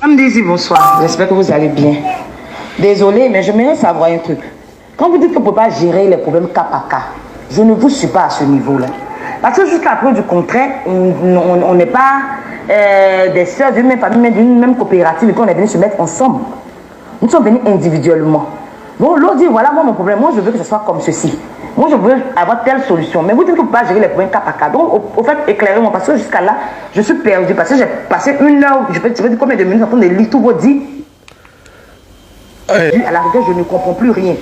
Madame Daisy, bonsoir. J'espère que vous allez bien. Désolée, mais je j'aimerais savoir un truc. Quand vous dites que vous ne pouvez pas gérer les problèmes cas par cas, je ne vous suis pas à ce niveau-là. Parce que jusqu'à preuve du contraire, on n'est pas des sœurs d'une même famille, mais d'une même coopérative et qu'on est venu se mettre ensemble. Nous sommes venus individuellement. Bon, l'autre dit, voilà, moi, mon problème, moi, je veux que ce soit comme ceci. Moi, je veux avoir telle solution. Mais vous dites que vous ne pouvez pas gérer les problèmes cas par cas. Donc, au fait, éclairez-moi, parce que jusqu'à là, je suis perdue. Parce que j'ai passé 1 heure, je peux dire combien de minutes en train de lire tout vos dits. À la rigueur, je ne comprends plus rien.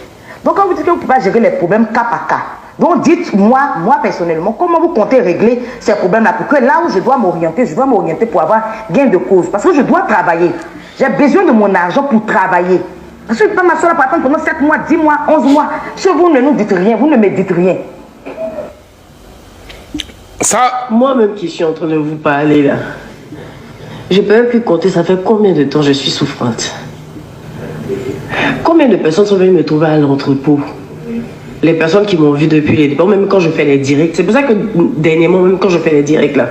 Donc, quand vous dites que vous ne pouvez pas gérer les problèmes cas par cas, donc dites-moi, moi personnellement, comment vous comptez régler ces problèmes-là pour que là où je dois m'orienter pour avoir gain de cause. Parce que je dois travailler. J'ai besoin de mon argent pour travailler. Parce que je ne peux pas m'asseoir là pour attendre pendant 7 mois, 10 mois, 11 mois. Si vous ne nous dites rien, vous ne me dites rien. Ça... Moi-même qui suis en train de vous parler là, je peux même plus compter ça fait combien de temps je suis souffrante. Combien de personnes sont venues me trouver à l'entrepôt? Les personnes qui m'ont vu depuis les départs, même quand je fais les directs. C'est pour ça que dernièrement, même quand je fais les directs là,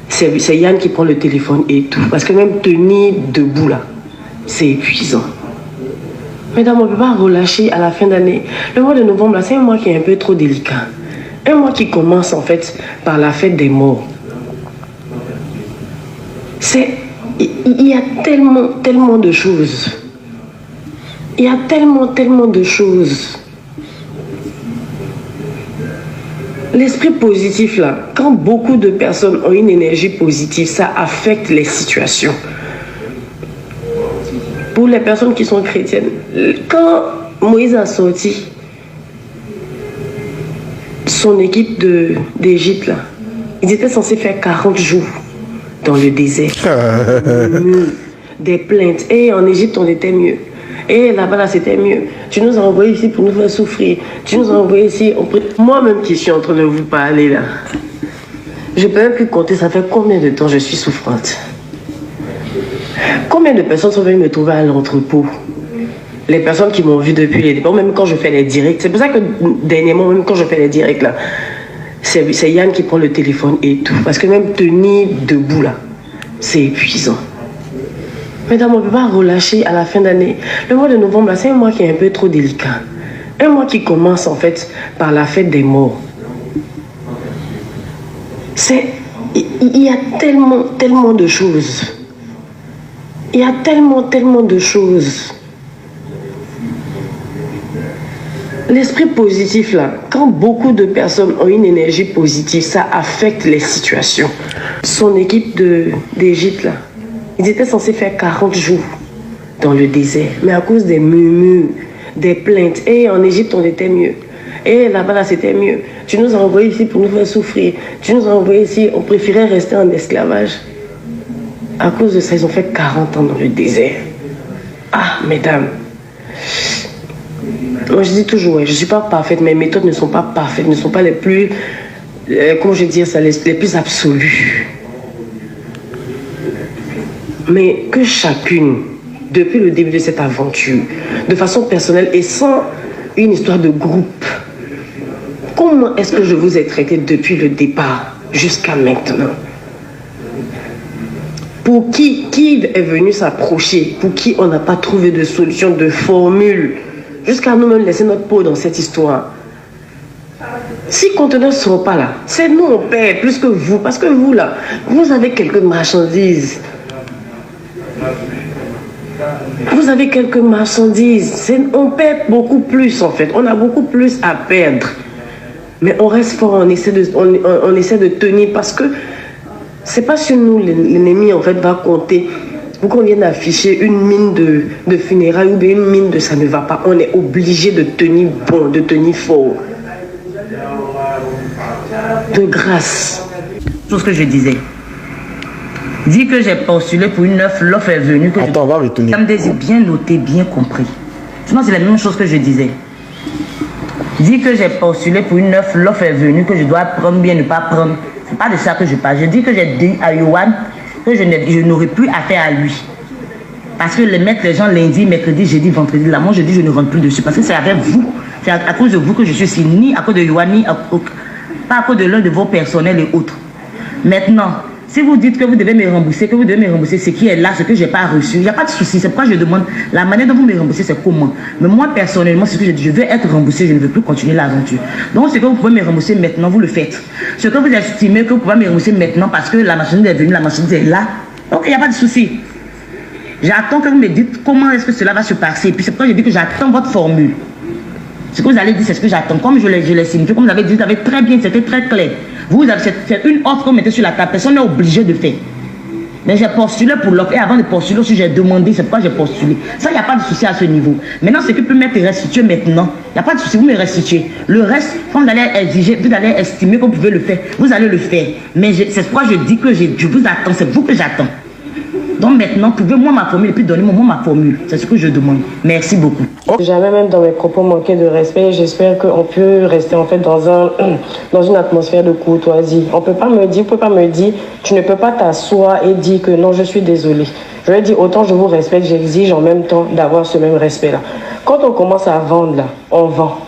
c'est Yann qui prend le téléphone et tout. Parce que même tenir debout là, c'est épuisant. Mesdames, on ne peut pas relâcher à la fin d'année. Le mois de novembre là, c'est un mois qui est un peu trop délicat. Un mois qui commence en fait par la fête des morts. Il y a tellement de choses. Il y a tellement de choses. L'esprit positif là, quand beaucoup de personnes ont une énergie positive, ça affecte les situations. Pour les personnes qui sont chrétiennes, quand Moïse a sorti son équipe d'Égypte là, ils étaient censés faire 40 jours dans le désert. Des plaintes. Et en Égypte, on était mieux. Et là-bas, là, c'était mieux. Tu nous as envoyés ici pour nous faire souffrir. Tu nous as envoyés ici. Moi-même qui suis en train de vous parler là, je peux même plus compter ça fait combien de temps je suis souffrante. Combien de personnes sont venues me trouver à l'entrepôt? Les personnes qui m'ont vu depuis les départs, même quand je fais les directs. C'est pour ça que dernièrement, même quand je fais les directs là, c'est Yann qui prend le téléphone et tout. Parce que même tenir debout là, c'est épuisant. Mesdames, on ne peut pas relâcher à la fin d'année. Le mois de novembre, c'est un mois qui est un peu trop délicat. Un mois qui commence en fait par la fête des morts. Il y a tellement de choses. Il y a tellement de choses. L'esprit positif là, quand beaucoup de personnes ont une énergie positive, ça affecte les situations. Son équipe d'Égypte là, ils étaient censés faire 40 jours dans le désert. Mais à cause des murmures, des plaintes, et en Égypte, on était mieux. Et là-bas, là, c'était mieux. Tu nous as envoyés ici pour nous faire souffrir. Tu nous as envoyés ici, on préférait rester en esclavage. À cause de ça, ils ont fait 40 ans dans le désert. Ah, mesdames. Moi, je dis toujours, ouais, je ne suis pas parfaite. Mes méthodes ne sont pas parfaites, ne sont pas les plus, comment je vais dire ça, les plus absolues. Mais que chacune, depuis le début de cette aventure, de façon personnelle et sans une histoire de groupe, comment est-ce que je vous ai traité depuis le départ jusqu'à maintenant? Pour qui est venu s'approcher, pour qui on n'a pas trouvé de solution, de formule, jusqu'à nous-mêmes laisser notre peau dans cette histoire. Si conteneurs ne seront pas là, c'est nous on paie plus que vous, parce que vous là, vous avez quelques marchandises. Vous avez quelques marchandises. On perd beaucoup plus en fait. On a beaucoup plus à perdre. Mais on reste fort, on essaie de tenir parce que c'est pas sur nous l'ennemi en fait va compter. Pour qu'on vienne afficher une mine de funérailles ou bien une mine de ça ne va pas. On est obligé de tenir bon, de tenir fort. De grâce. Tout ce que je disais. Dis que j'ai postulé pour une offre, l'offre est venue. Que attends, on va retenir. Ça me désire bien noté, bien compris. Sinon, c'est la même chose que je disais. Dis que j'ai postulé pour une offre, l'offre est venue, que je dois prendre, bien ne pas prendre. C'est pas de ça que je parle. Je dis que j'ai dit à Yohan que je n'aurais plus affaire à lui. Parce que mettre les gens lundi, mercredi, jeudi, vendredi, là, moi je dis je ne rentre plus dessus. Parce que c'est avec vous. C'est à cause de vous que je suis ici. Ni à cause de Yohan, ni pas à cause de l'un de vos personnels et autres. Maintenant, Si vous dites que vous devez me rembourser, ce qui est là, ce que je n'ai pas reçu, il n'y a pas de souci. C'est pourquoi je demande la manière dont vous me remboursez, c'est comment. Mais moi, personnellement, ce que je dis, je veux être remboursé, je ne veux plus continuer l'aventure. Donc, ce que vous pouvez me rembourser maintenant, vous le faites. Ce que vous estimez que vous pouvez me rembourser maintenant parce que la marchandise est venue, la marchandise est là, donc il n'y a pas de souci. J'attends que vous me dites comment est-ce que cela va se passer. Et puis c'est pourquoi je dis que j'attends votre formule. Ce que vous allez dire, c'est ce que j'attends. Comme je l'ai signifié, comme vous avez dit, vous avez très bien, c'était très clair. C'est une offre que vous mettez sur la table. Personne n'est obligé de faire. Mais j'ai postulé pour l'offre. Et avant de postuler aussi, j'ai demandé. C'est pourquoi j'ai postulé. Ça, il n'y a pas de souci à ce niveau. Maintenant, ce que peut m'être restitué maintenant, il n'y a pas de souci, vous me restituez. Le reste, quand vous allez exiger, vous allez estimer que vous pouvez le faire, vous allez le faire. Mais c'est pourquoi je dis que je vous attends. C'est vous que j'attends. Donc maintenant, pouvez-moi ma formule et puis donnez-moi ma formule. C'est ce que je demande. Merci beaucoup. Jamais même dans mes propos manquer de respect. J'espère qu'on peut rester en fait dans une atmosphère de courtoisie. On peut pas me dire, vous pouvez pas me dire, tu ne peux pas t'asseoir et dire que non, je suis désolé. Je vais dire, autant je vous respecte, j'exige en même temps d'avoir ce même respect-là. Quand on commence à vendre là, on vend.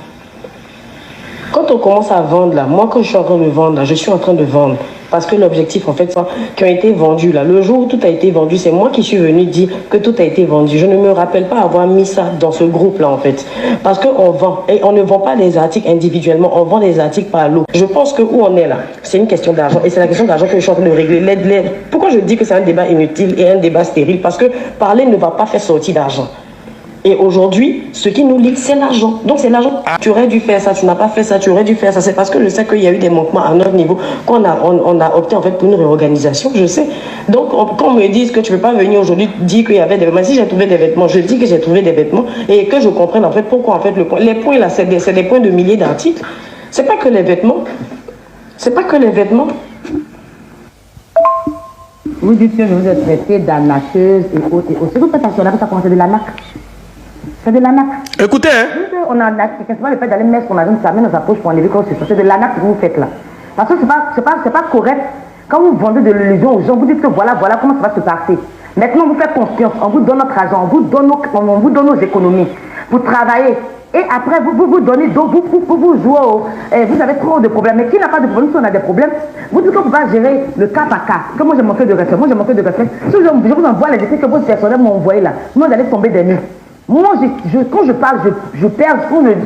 Quand on commence à vendre là, moi quand je suis en train de vendre là, je suis en train de vendre. Parce que l'objectif, en fait, qui ont été vendus là, le jour où tout a été vendu, c'est moi qui suis venu dire que tout a été vendu. Je ne me rappelle pas avoir mis ça dans ce groupe-là, en fait. Parce qu'on vend, et on ne vend pas les articles individuellement, on vend les articles par lot. Je pense que où on est là, c'est une question d'argent. Et c'est la question d'argent que je suis en train de régler. Pourquoi je dis que c'est un débat inutile et un débat stérile? Parce que parler ne va pas faire sortir d'argent. Et aujourd'hui, ce qui nous lie, c'est l'argent. Donc c'est l'argent. Tu aurais dû faire ça, tu n'as pas fait ça, tu aurais dû faire ça. C'est parce que je sais qu'il y a eu des manquements à notre niveau qu'on a opté en fait pour une réorganisation, je sais. Donc quand on me dit que tu ne peux pas venir aujourd'hui dire qu'il y avait des vêtements, si j'ai trouvé des vêtements, je dis que j'ai trouvé des vêtements et que je comprenne en fait pourquoi en fait les points là, c'est des points de milliers d'articles. C'est pas que les vêtements. C'est pas que les vêtements. Vous dites que je vous ai traité d'arnaqueuse et autres. Si vous faites attention, là, ça commence de l'arnaque. C'est de l'arnaque. Écoutez, hein. On a c'est pas le fait d'aller mettre son argent, sa main dans sa poche pour enlever quoi que ce soit. C'est de l'arnaque que vous faites là. Parce que c'est pas correct. Quand vous vendez de l'illusion aux gens, vous dites que voilà comment ça va se passer. Maintenant, vous faites confiance, on vous donne notre argent, on vous donne nos économies. Vous travaillez. Et après, vous donnez, donc vous jouez, vous avez trop de problèmes. Mais qui n'a pas de problème, si on a des problèmes, vous dites qu'on ne peut pas gérer le cas par cas. Que moi j'ai manqué de respect, Si je vous envoie les écrits que vos personnels m'ont envoyés là, moi vous allez tomber des nues. Moi, quand je parle, je perds,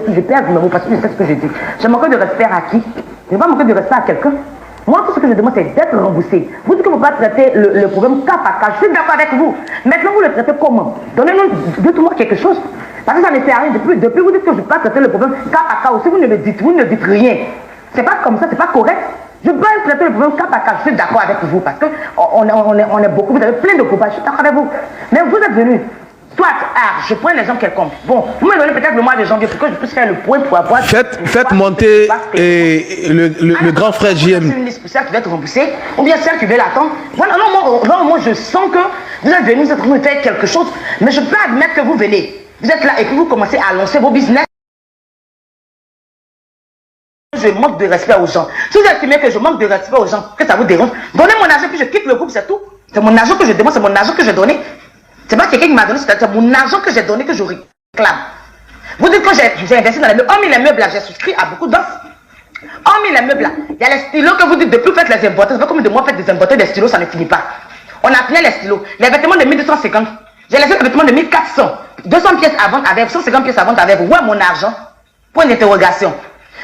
je perds mes mots parce que je sais ce que je dis. J'ai manqué de respect à qui? Je n'ai pas manqué de respect à quelqu'un. Moi, tout ce que je demande, c'est d'être remboursé. Vous dites que vous ne pouvez pas traiter le problème cas par cas. Je suis d'accord avec vous. Maintenant, vous le traitez comment? Dites-moi quelque chose. Parce que ça ne fait rien. Depuis vous dites que je ne peux pas traiter le problème cas par cas aussi, vous ne dites rien. C'est pas comme ça, c'est pas correct. Je peux traiter le problème cas par cas. Je suis d'accord avec vous parce qu'on est beaucoup, vous avez plein de copains. Je suis d'accord avec vous. Mais vous êtes venus. Soit, je prends un exemple quelconque. Bon, vous me donnez peut-être le mois de janvier pour que je puisse faire le point pour avoir... Faites monter le grand frère JM. C'est une liste pour celle qui va être remboursée, ou bien celle qui va l'attendre. Voilà, non, moi je sens que vous êtes venus, vous êtes en train de faire quelque chose, mais je peux admettre que vous venez. Vous êtes là et que vous commencez à lancer vos business. Je manque de respect aux gens. Si vous estimez que je manque de respect aux gens, que ça vous dérange, donnez mon argent puis je quitte le groupe, c'est tout. C'est mon argent que je demande, c'est mon argent que j'ai donné. C'est pas quelqu'un qui m'a donné, c'est mon argent que j'ai donné, que je réclame. Vous dites que j'ai investi dans les meubles. Hormis les meubles là, j'ai souscrit à beaucoup d'offres. Hormis les meubles là, il y a les stylos que vous dites depuis que vous faites les importations. Ça fait combien de mois faites des importations des stylos, ça ne finit pas. On a fini les stylos. Les vêtements de 1250. J'ai laissé les vêtements de 1400. 200 pièces à vendre avec, 150 pièces à vendre avec. Où est mon argent? Point d'interrogation.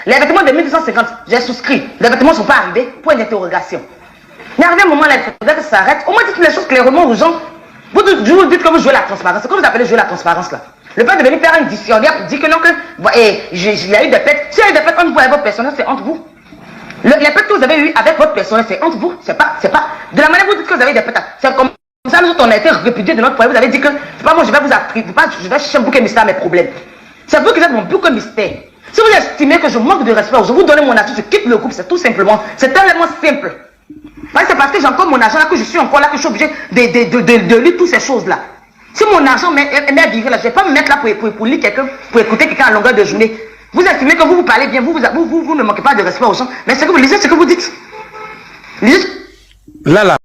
Les vêtements de 1250, j'ai souscrit. Les vêtements ne sont pas arrivés. Point d'interrogation. Mais arrivé un moment là, il faudrait que ça s'arrête. Au moins dites les choses clairement aux gens. Vous dites que vous jouez la transparence. C'est quoi vous appelez jouer la transparence là? Le fait de venir faire un dictionnaire pour dire que non, que il y a eu des fêtes. S'il y a eu des fêtes entre vous et votre personnel, c'est entre vous. Les fêtes que vous avez eues avec votre personnel, c'est entre vous. C'est pas. De la manière que vous dites que vous avez des fêtes, c'est comme ça, nous autres, on a été répudiés de notre foyer. Vous avez dit que c'est pas moi, je vais vous apprendre, je vais chercher un bouc émissaire à mes problèmes. C'est vous qui êtes mon bouc émissaire. Si vous estimez que je manque de respect, je vous donne mon argent, je quitte le groupe, c'est tout simplement. C'est tellement simple. C'est parce que j'ai encore mon argent là que je suis encore là que je suis obligé de lire toutes ces choses-là. Si mon argent m'est viré là, je ne vais pas me mettre là pour lire quelqu'un, pour écouter quelqu'un à longueur de journée. Vous estimez que vous parlez bien, vous ne manquez pas de respect aux gens, mais ce que vous lisez, ce que vous dites. Lisez. Là.